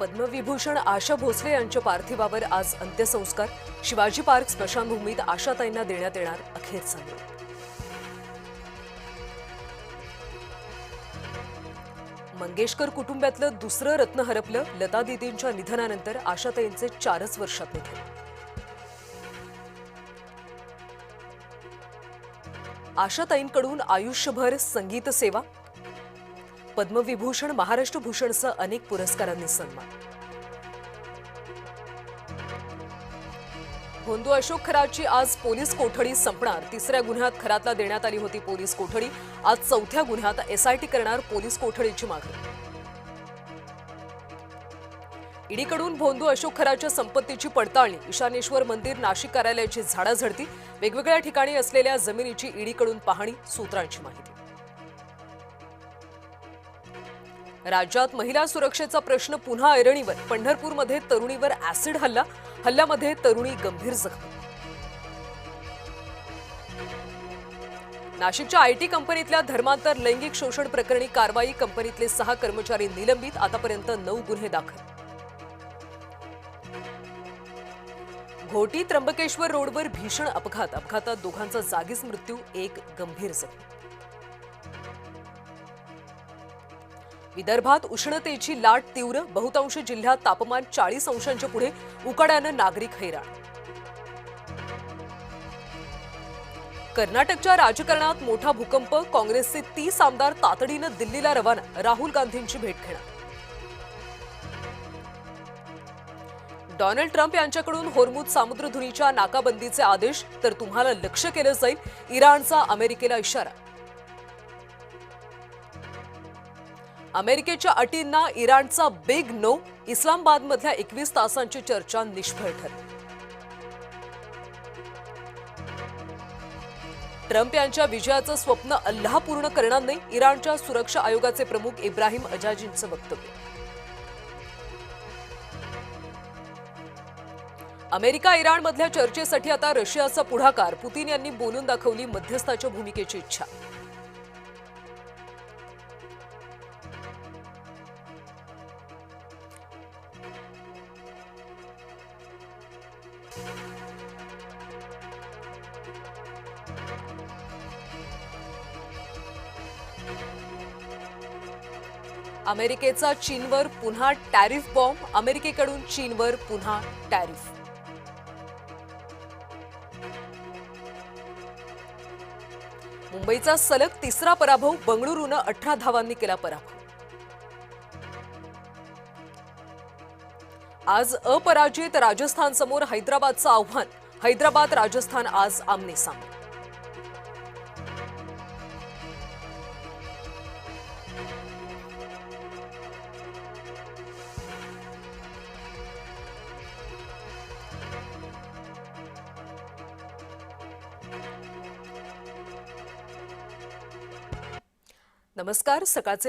पद्मविभूषण आशा भोसले यांच्या पार्थिवावर आज अंत्यसंस्कार। शिवाजी पार्क स्मशानभूमीत आशाताईंना देण्यात येणार अखेरचा निरोप। मंगेशकर कुटुंबातलं दुसरं रत्न हरपलं। लता दीदींच्या निधनानंतर आशाताईंचे 4च वर्षात निधन। आशाताईंकडून आयुष्यभर संगीत सेवा। पद्मविभूषण महाराष्ट्र भूषणसह अनेक पुरस्कारांनी सन्मान। भोंदू अशोक खराची आज पोलीस कोठडी संपणार। तिसऱ्या गुन्ह्यात खरातला देण्यात आली होती पोलीस कोठडी। आज चौथ्या गुन्ह्यात एसआयटी करणार पोलीस कोठडीची मागणी। ईडीकडून भोंदू अशोक खराच्या संपत्तीची पडताळणी। ईशानेश्वर मंदिर नाशिक कार्यालयाची झाडाझडती। वेगवेगळ्या ठिकाणी असलेल्या जमिनीची ईडीकडून पाहणी। सूत्रांची माहिती। राज्यात महिला सुरक्षेचा प्रश्न पुन्हा ऐरणीवर। पंढरपूरमध्ये तरुणीवर ऍसिड हल्ला। हल्ल्यामध्ये तरुणी गंभीर जखमी। नाशिकच्या आयटी कंपनीतल्या धर्मांतर लैंगिक शोषण प्रकरणी कारवाई। कंपनीतले 6 कर्मचारी निलंबित। आतापर्यंत 9 गुन्हे दाखल। घोटी त्र्यंबकेश्वर रोडवर भीषण अपघात। अपघातात दोघांचा जागीच मृत्यू, एक गंभीर जखमी। विदर्भात उष्णतेची लाट तीव्र। बहुतांश जिल्ह्यात तापमान 40 अंशांच्या पुढे। उकाड्यानं नागरिक हैराण। कर्नाटकच्या राजकारणात मोठा भूकंप। काँग्रेसचे 30 आमदार तातडीनं दिल्लीला रवाना। राहुल गांधींची भेट घेणार। डोनाल्ड ट्रम्प यांच्याकडून होर्मुझ सामुद्रधुनीच्या नाकाबंदीचे आदेश। तर तुम्हाला लक्ष्य केलं जाईल, इराणचा अमेरिकेला इशारा। अमेरिकेच्या अटींना इराणचा बिग नो। इस्लामाबादमधल्या 21 तासांची चर्चा निष्फळ ठरली। ट्रम्प यांच्या विजयाचं स्वप्न अल्लाह पूर्ण करणार नाही। इराणच्या सुरक्षा आयोगाचे प्रमुख इब्राहिम अजाजींचं वक्तव्य। अमेरिका इराणमधल्या चर्चेसाठी आता रशियाचा पुढाकार। पुतीन यांनी बोलून दाखवली मध्यस्थाच्या भूमिकेची इच्छा। अमेरिकेचा चीनवर पुन्हा टॅरिफ बॉम्ब। अमेरिकेकडून चीनवर पुन्हा टॅरिफ। मुंबईचा सलग तिसरा पराभव। बंगळुरूनं 18 धावांनी केला पराभव। आज अपराजित राजस्थानसमोर हैदराबादचं आव्हान। हैदराबाद राजस्थान आज आमने सामने। नमस्कार, सकाळचे